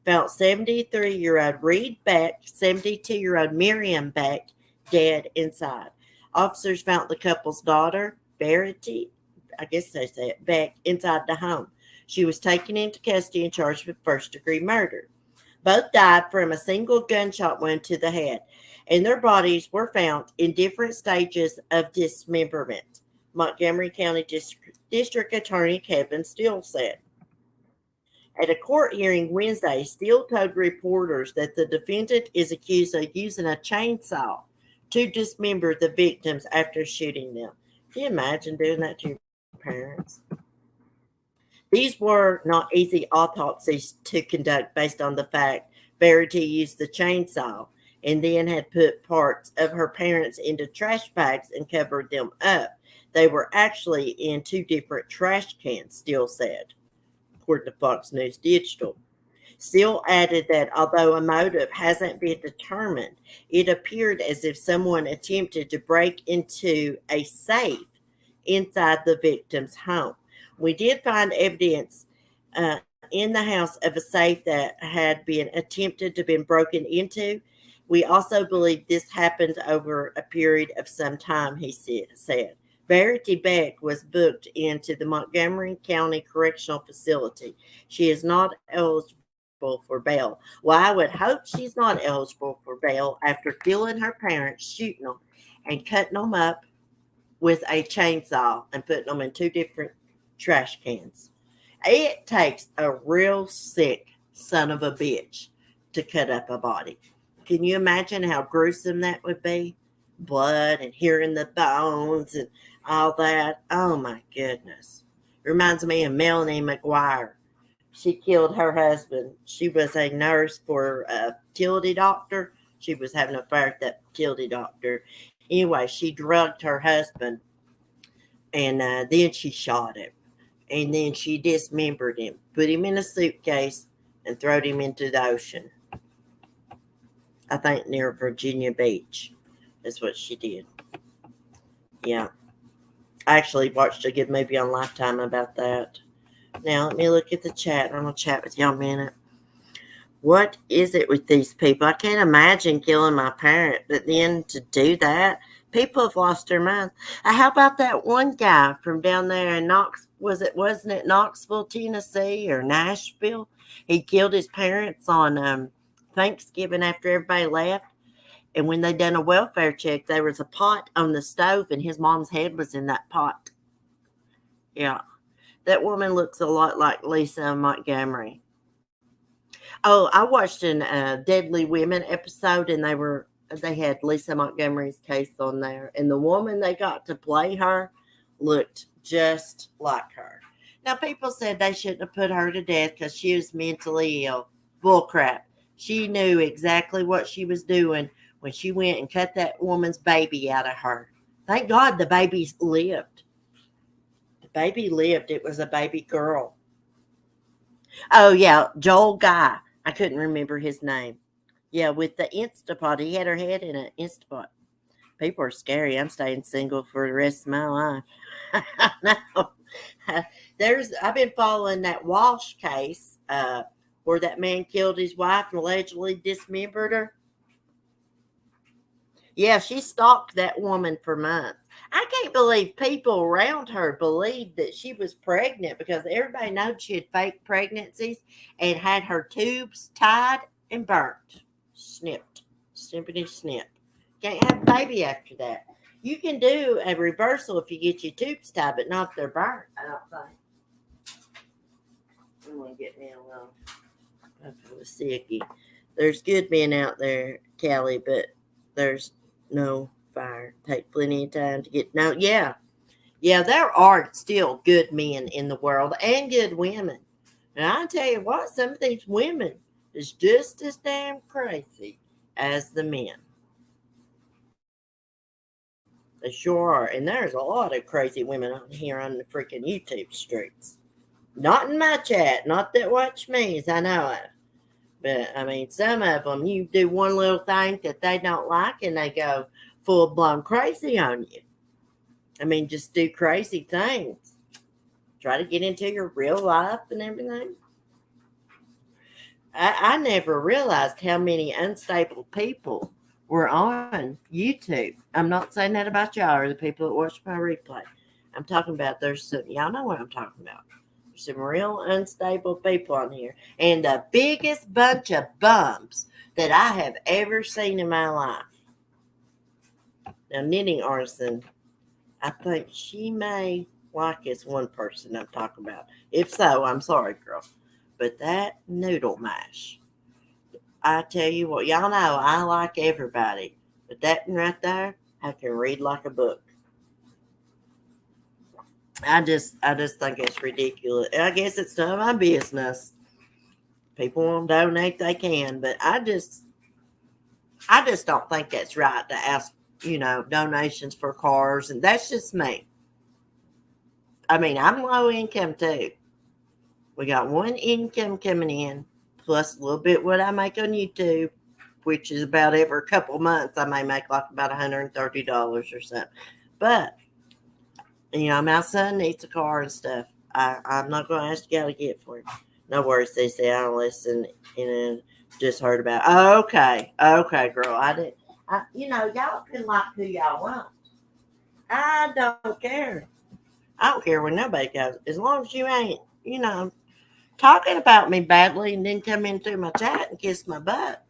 found 73-year-old Reed Beck, 72-year-old Miriam Beck dead inside. Officers found the couple's daughter, Verity, I guess they say it, Beck, inside the home. She was taken into custody and charged with first-degree murder. Both died from a single gunshot wound to the head, and their bodies were found in different stages of dismemberment, Montgomery County District Attorney Kevin Steele said. At a court hearing Wednesday, Steele told reporters that the defendant is accused of using a chainsaw to dismember the victims after shooting them. Can you imagine doing that to your parents? These were not easy autopsies to conduct based on the fact Verity used the chainsaw and then had put parts of her parents into trash bags and covered them up. They were actually in two different trash cans, Steele said, according to Fox News Digital. Steele added that although a motive hasn't been determined, it appeared as if someone attempted to break into a safe inside the victim's home. We did find evidence in the house of a safe that had been attempted to be broken into. We also believe this happened over a period of some time, he said. Verity Beck was booked into the Montgomery County Correctional Facility. She is not eligible for bail. Well, I would hope she's not eligible for bail after killing her parents, shooting them, and cutting them up with a chainsaw and putting them in two different trash cans. It takes a real sick son of a bitch to cut up a body. Can you imagine how gruesome that would be? Blood and hearing the bones and all that. Oh my goodness. Reminds me of Melanie McGuire. She killed her husband. She was a nurse for a fertility doctor. She was having an affair with that fertility doctor. Anyway, she drugged her husband and then she shot him. And then she dismembered him, put him in a suitcase, and threw him into the ocean. I think near Virginia Beach. That's what she did. Yeah. I actually watched a good movie on Lifetime about that. Now, let me look at the chat. I'm going to chat with y'all a minute. What is it with these people? I can't imagine killing my parent, but then to do that, people have lost their minds. How about that one guy from down there in wasn't it Knoxville, Tennessee, or Nashville? He killed his parents on Thanksgiving after everybody left. And when they done a welfare check, there was a pot on the stove, and his mom's head was in that pot. Yeah, that woman looks a lot like Lisa Montgomery. Oh, I watched a Deadly Women episode, and they had Lisa Montgomery's case on there, and the woman they got to play her looked just like her. Now, people said they shouldn't have put her to death because she was mentally ill. Bullcrap. She knew exactly what she was doing when she went and cut that woman's baby out of her. Thank God the baby lived. The baby lived. It was a baby girl. Oh, yeah, Joel Guy. I couldn't remember his name. Yeah, with the Instapot. He had her head in an Instapot. People are scary. I'm staying single for the rest of my life. No. I've been following that Walsh case where that man killed his wife and allegedly dismembered her. Yeah, she stalked that woman for months. I can't believe people around her believed that she was pregnant because everybody knows she had fake pregnancies and had her tubes tied and burnt. Snipped. Snippity snip. Can't have a baby after that. You can do a reversal if you get your tubes tied, but not if they're burnt, I don't think. I'm going to get me a little sicky. There's good men out there, Callie, but there's no fire. Take plenty of time to get yeah, there are still good men in the world and good women, and I tell you what, some of these women is just as damn crazy as the men. They sure are, and there's a lot of crazy women out here on the freaking YouTube streets. Not in my chat, not that watch me, as I know of. But, I mean, some of them, you do one little thing that they don't like, and they go full-blown crazy on you. I mean, just do crazy things. Try to get into your real life and everything. I never realized how many unstable people were on YouTube. I'm not saying that about y'all or the people that watch my replay. I'm talking about there's some, y'all know what I'm talking about. There's some real unstable people on here. And the biggest bunch of bumps that I have ever seen in my life. Now, Knitting Artisan, I think she may like this one person I'm talking about. If so, I'm sorry, girl. But that noodle mash. I tell you what, y'all know I like everybody, but that one right there, I can read like a book. I just think it's ridiculous. I guess it's none of my business. People want to donate, they can, but I just don't think that's right to ask, donations for cars, and that's just me. I mean, I'm low income too. We got one income coming in, plus a little bit what I make on YouTube, which is about every couple months I may make like about $130 or something. But my son needs a car and stuff. I'm not going to ask you how to get for him. No worries, they say I don't listen and just heard about. Oh, okay, girl. I did. Y'all can like who y'all want. I don't care. I don't care where nobody goes, as long as you ain't, talking about me badly and then come into my chat and kiss my butt.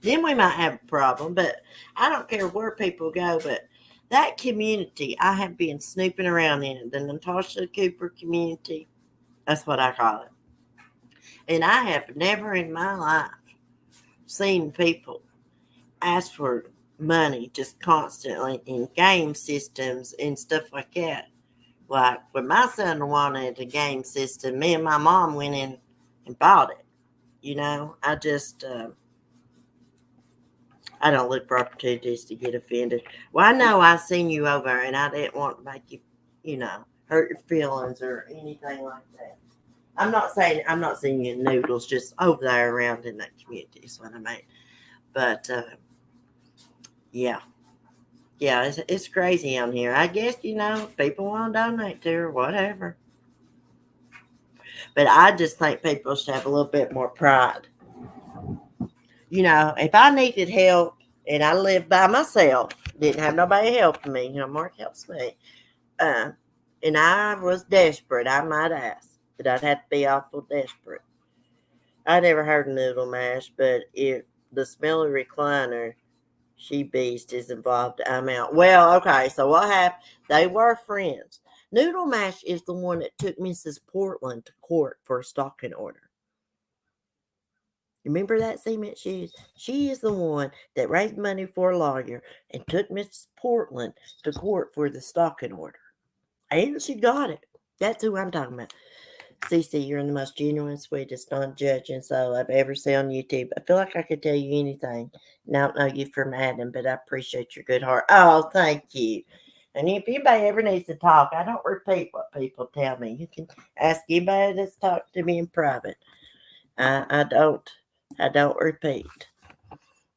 Then we might have a problem, but I don't care where people go. But that community, I have been snooping around in it, the Natasha Cooper community. That's what I call it. And I have never in my life seen people ask for money just constantly in game systems and stuff like that. Like when my son wanted a game system, me and my mom went in and bought it. I don't look for opportunities to get offended. Well, I know I seen you over and I didn't want to make you, hurt your feelings or anything like that. I'm not seeing you noodles just over there around in that community is what I mean. But yeah, yeah, it's crazy on here. I guess people want to donate to her, whatever. But I just think people should have a little bit more pride. If I needed help and I lived by myself, didn't have nobody helping me, Mark helps me, uh, and I was desperate, I might ask, but I'd have to be awful desperate. I never heard of noodle mash, but if the smelly recliner she beast is involved, I'm out. Well, okay, so what happened? They were friends. Noodle mash is the one that took Mrs. Portland to court for a stalking order. Remember that cement shoes? She is the one that raised money for a lawyer and took Mrs. Portland to court for the stalking order. And she got it. That's who I'm talking about. Cece, you're the most genuine, sweetest, non-judging soul I've ever seen on YouTube. I feel like I could tell you anything. And I don't know you from Adam, but I appreciate your good heart. Oh, thank you. And if anybody ever needs to talk, I don't repeat what people tell me. You can ask anybody that's talked to me in private. I don't repeat.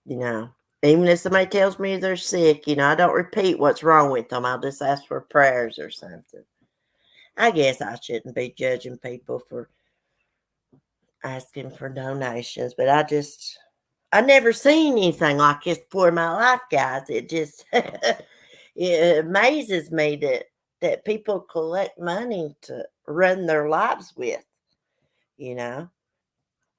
Even if somebody tells me they're sick, I don't repeat what's wrong with them. I'll just ask for prayers or something. I guess I shouldn't be judging people for asking for donations, but I never seen anything like this before in my life, guys. It just it amazes me that people collect money to run their lives with. You know,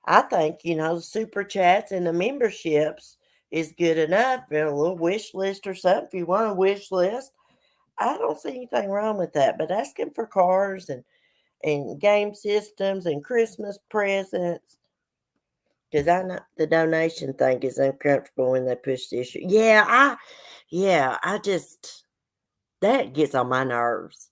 I think the super chats and the memberships is good enough. A little wish list or something. If you want a wish list, I don't see anything wrong with that. But asking for cars and game systems and Christmas presents. Because I know the donation thing is uncomfortable when they push the issue. I just, that gets on my nerves.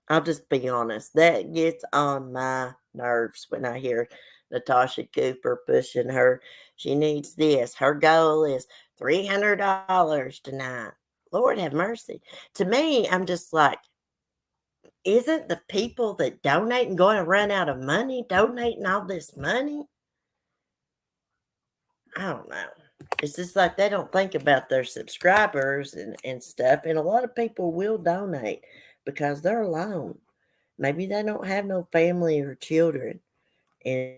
I'll just be honest. That gets on my nerves when I hear Natasha Cooper pushing her. She needs this. Her goal is $300 tonight. Lord have mercy. To me, I'm just like, isn't the people that donate and going to run out of money donating all this money? I don't know. It's just like they don't think about their subscribers and stuff. And a lot of people will donate because they're alone. Maybe they don't have no family or children. And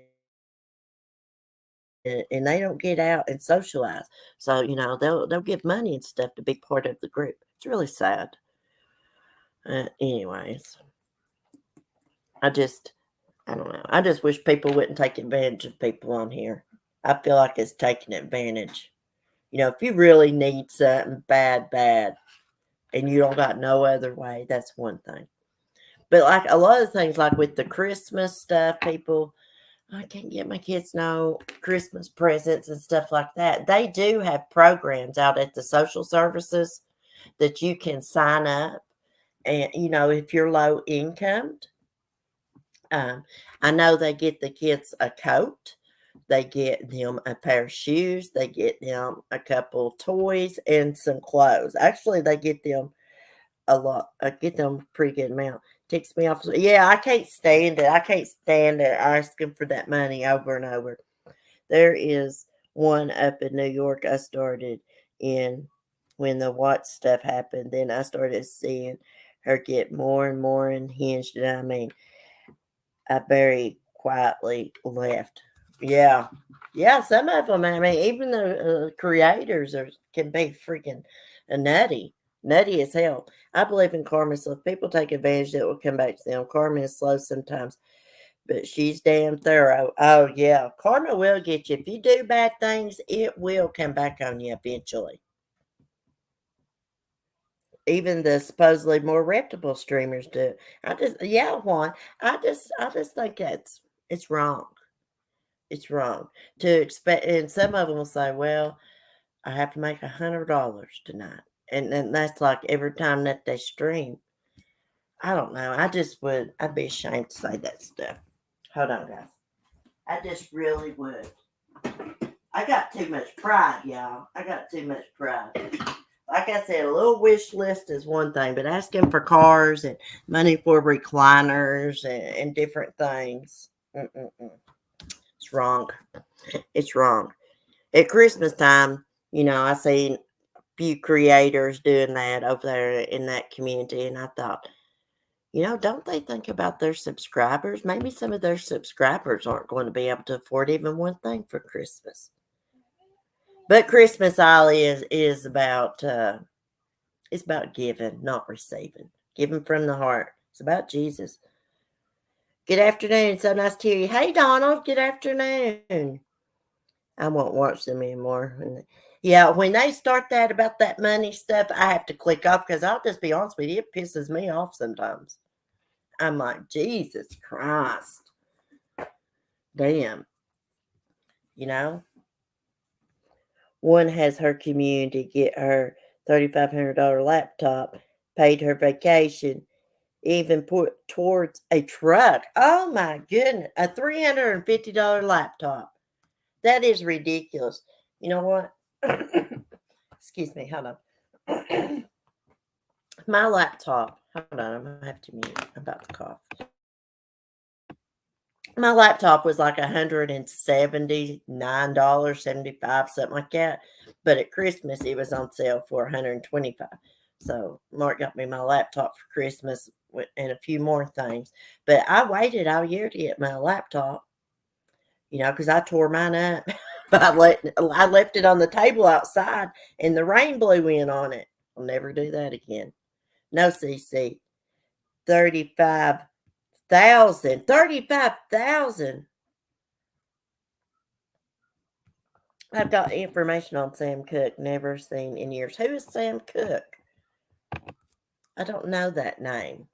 and they don't get out and socialize. So they'll give money and stuff to be part of the group. It's really sad. Anyways, I just I don't know. I just wish people wouldn't take advantage of people on here. I feel like it's taking advantage. If you really need something bad, and you don't got no other way, that's one thing. But like a lot of things, like with the Christmas stuff, people, I can't get my kids no Christmas presents and stuff like that. They do have programs out at the social services that you can sign up. And, if you're low income, I know they get the kids a coat, they get them a pair of shoes, they get them a couple toys and some clothes. Actually, they get them a lot. I get them a pretty good amount. Ticks me off. Yeah, I can't stand it. I can't stand it asking for that money over and over. There is one up in New York I started in when the Watts stuff happened. Then I started seeing her get more and more unhinged. And I mean, I very quietly left. Yeah. Yeah, some of them, I mean, even the creators can be freaking nutty as hell. I believe in karma, so if people take advantage, it will come back to them. Karma is slow sometimes, but she's damn thorough. Oh, yeah. Karma will get you. If you do bad things, it will come back on you eventually. Even the supposedly more reputable streamers do. Juan, I just think it's wrong. It's wrong to expect, and some of them will say, "Well, I have to make $100 tonight," and then that's like every time that they stream. I don't know. I'd be ashamed to say that stuff. Hold on, guys. I just really would. I got too much pride, y'all. I got too much pride. Like I said, a little wish list is one thing, but asking for cars and money for recliners and different things, it's wrong. It's wrong. At Christmas time, I seen a few creators doing that over there in that community, and I thought, don't they think about their subscribers? Maybe some of their subscribers aren't going to be able to afford even one thing for Christmas. But Christmas Ali is about it's about giving, not receiving. Giving from the heart. It's about Jesus. Good afternoon. So nice to hear you. Hey Donald, good afternoon. I won't watch them anymore. Yeah, when they start that about that money stuff, I have to click off because I'll just be honest with you, it pisses me off sometimes. I'm like, Jesus Christ. Damn. One has her community get her $3,500 laptop, paid her vacation, even put towards a truck. Oh my goodness. A $350 laptop. That is ridiculous. You know what? Excuse me. Hold on. My laptop. Hold on. I'm going to have to mute. I'm about to cough. My laptop was like $179.75, something like that. But at Christmas, it was on sale for $125. So Mark got me my laptop for Christmas and a few more things. But I waited all year to get my laptop, because I tore mine up. I left it on the table outside, and the rain blew in on it. I'll never do that again. No CC. 35,000. 35,000. I've got information on Sam Cooke, never seen in years. Who is Sam Cooke? I don't know that name.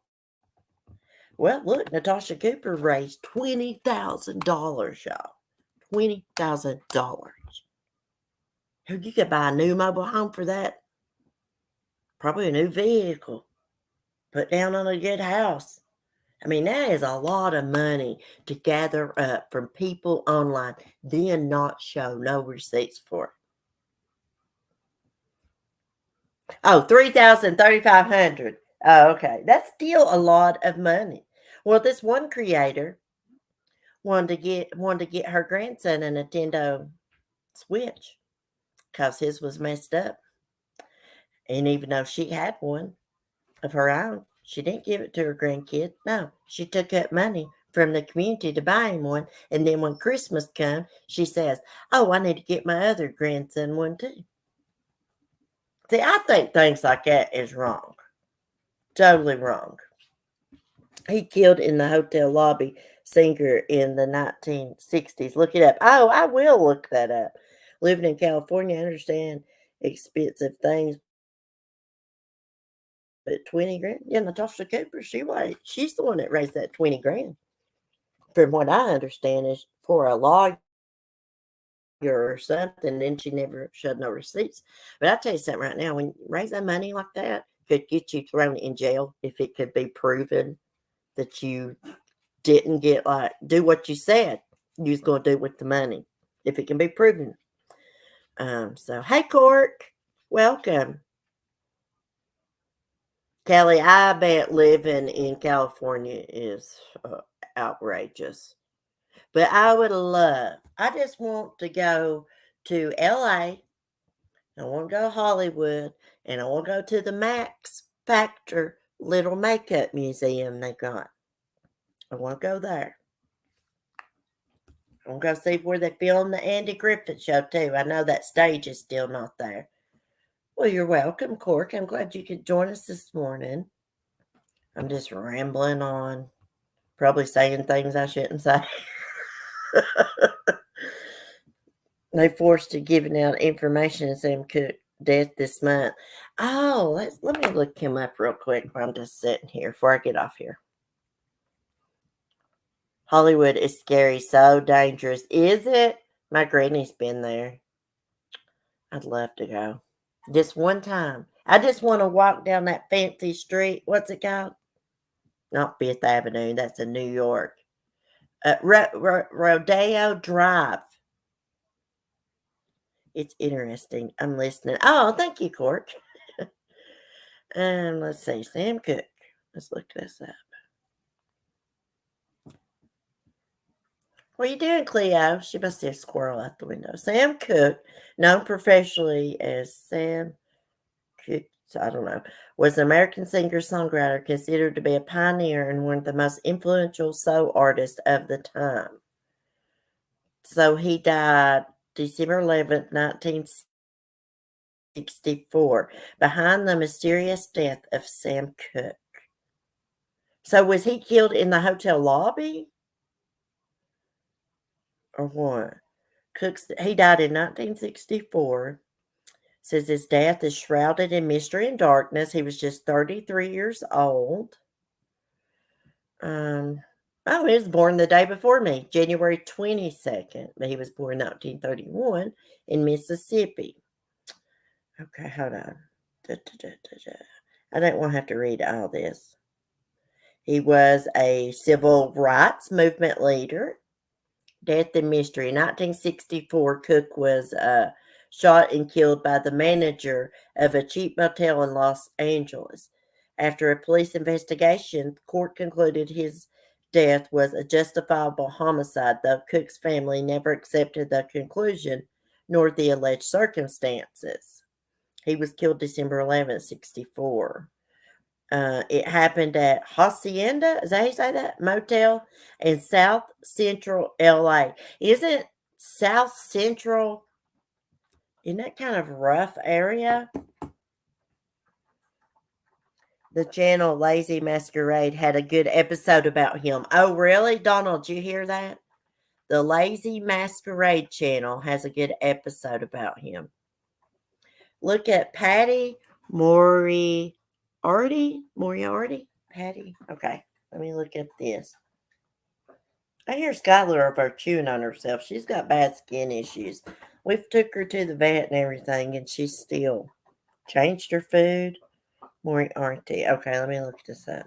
Well, look, Natasha Cooper raised $20,000, y'all. $20,000. You could buy a new mobile home for that. Probably a new vehicle. Put down on a good house. I mean, that is a lot of money to gather up from people online, then not show no receipts for it. Oh, 3,000, 3,500. Oh, okay. That's still a lot of money. Well, this one creator wanted to get her grandson a Nintendo Switch because his was messed up. And even though she had one of her own, she didn't give it to her grandkid. No, she took up money from the community to buy him one. And then when Christmas comes, she says, "Oh, I need to get my other grandson one too." See, I think things like that is wrong. Totally wrong. He killed in the hotel lobby singer in the 1960s. Look it up. Oh, I will look that up. Living in California, I understand expensive things, but 20 grand? Yeah, Natasha Cooper, she's the one that raised that 20 grand. From what I understand is for a lawyer or something, then she never showed no receipts. But I'll tell you something right now, when you raise that money like that, could get you thrown in jail if it could be proven that you didn't get do what you said you was going to do with the money, if it can be proven. So hey, Cork, welcome. Kelly, I bet living in California is outrageous. But I just want to go to LA. I want to go to Hollywood. And I want to go to the Max Factor little makeup museum they got. I want to go there. I want to go see where they filmed the Andy Griffith show, too. I know that stage is still not there. Well, you're welcome, Cork. I'm glad you could join us this morning. I'm just rambling on, probably saying things I shouldn't say. They forced to giving out information as Sam Cooke death this month. Oh, let me look him up real quick while I'm just sitting here before I get off here. Hollywood is scary, so dangerous. Is it? My granny's been there. I'd love to go. Just one time. I just want to walk down that fancy street. What's it called? Not Fifth Avenue. That's in New York. Rodeo Drive. It's interesting. I'm listening. Oh, thank you, Cork. And let's see, Sam Cooke. Let's look this up. What are you doing, Cleo? She must see a squirrel out the window. Sam Cooke, known professionally as Sam Cooke, I don't know, was an American singer-songwriter considered to be a pioneer and one of the most influential soul artists of the time. So he died December 11th, 1964, behind the mysterious death of Sam Cooke. So was he killed in the hotel lobby? Or what? He died in 1964. Says his death is shrouded in mystery and darkness. He was just 33 years old. Oh, he was born the day before me, January 22nd. But he was born in 1931 in Mississippi. Okay, hold on. I don't want to have to read all this. He was a civil rights movement leader. Death and mystery. In 1964, Cooke was shot and killed by the manager of a cheap motel in Los Angeles. After a police investigation, the court concluded his death was a justifiable homicide, though Cooke's family never accepted the conclusion nor the alleged circumstances. He was killed December 11th, 64. It happened at Hacienda, is that how you say that? Motel in South Central LA. Isn't South Central, isn't that kind of rough area? The channel Lazy Masquerade had a good episode about him. Oh, really? Donald, did you hear that? The Lazy Masquerade channel has a good episode about him. Look at Patty Moriarty. Patty? Okay, let me look at this. I hear Skylar over chewing on herself. She's got bad skin issues. We've took her to the vet and everything, and she's still changed her food. Moriarty. Okay, let me look this up.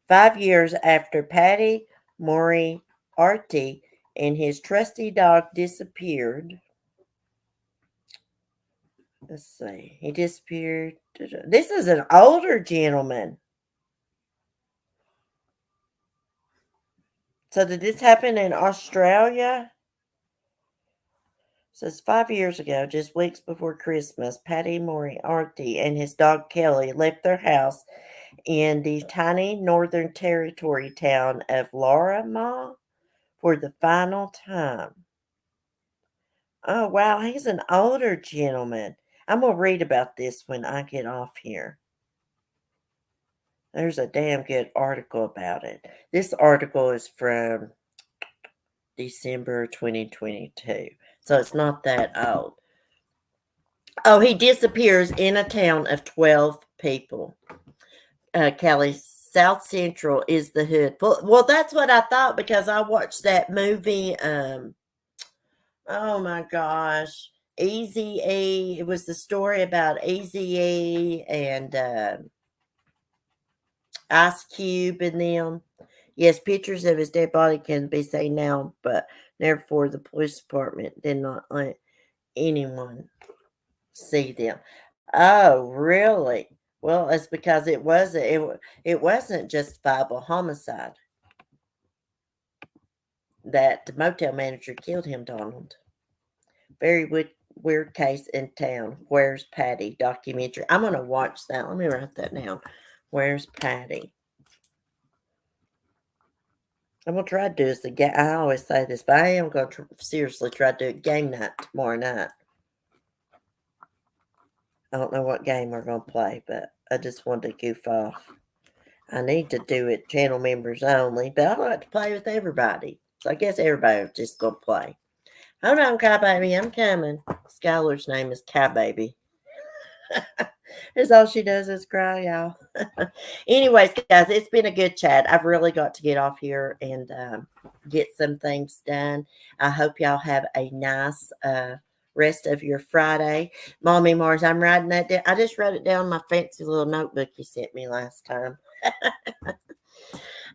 5 years after Patty Moriarty and his trusty dog disappeared. Let's see. He disappeared. This is an older gentleman. So did this happen in Australia? It says 5 years ago, just weeks before Christmas, Patty Moriarty and his dog Kelly left their house in the tiny Northern Territory town of Laramie for the final time. Oh, wow, he's an older gentleman. I'm going to read about this when I get off here. There's a damn good article about it. This article is from December 2022, so it's not that old. Oh, he disappears in a town of 12 people. Kelly, South Central is the hood. Well, that's what I thought because I watched that movie. Oh my gosh, Easy E. It was the story about Easy E and Ice Cube and them. Yes, pictures of his dead body can be seen now, but therefore the police department did not let anyone see them. Oh, really? Well, it's because it wasn't justifiable homicide. That the motel manager killed him, Donald. Very weird case in town. Where's Patty? Documentary. I'm going to watch that. Let me write that down. Where's Patty? I'm going to try to do this again. I always say this, but I am going to seriously try to do it game night tomorrow night. I don't know what game we're going to play, but I just wanted to goof off. I need to do it channel members only, but I like to play with everybody. So I guess everybody's just going to play. Hold on, Kai Baby. I'm coming. Skylar's name is Kai Baby. That's all she does is cry, y'all. Anyways, guys, it's been a good chat. I've really got to get off here and get some things done. I hope y'all have a nice rest of your Friday. Mommy Mars, I'm writing that down. I just wrote it down in my fancy little notebook you sent me last time.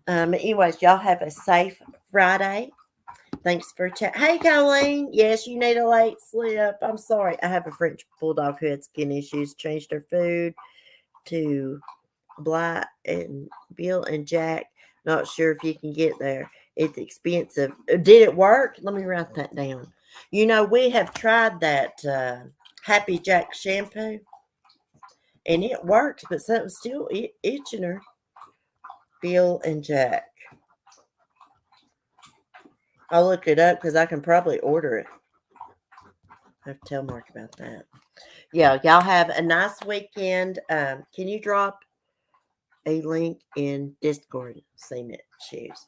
Anyways, y'all have a safe Friday. Thanks for chat. Hey, Colleen. Yes, you need a late slip. I'm sorry. I have a French bulldog who had skin issues. Changed her food to Bly and Bill and Jack. Not sure if you can get there. It's expensive. Did it work? Let me write that down. You know, we have tried that Happy Jack shampoo, and it works, but something's still itching her. Bill and Jack. I'll look it up because I can probably order it. I have to tell Mark about that. Yeah, y'all have a nice weekend. Can you drop a link in Discord? Cement shoes.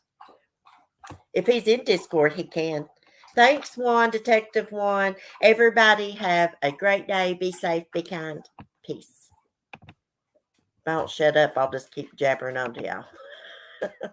If he's in Discord, he can. Thanks, Juan, Detective Juan. Everybody have a great day. Be safe. Be kind. Peace. If I don't shut up, I'll just keep jabbering on to y'all.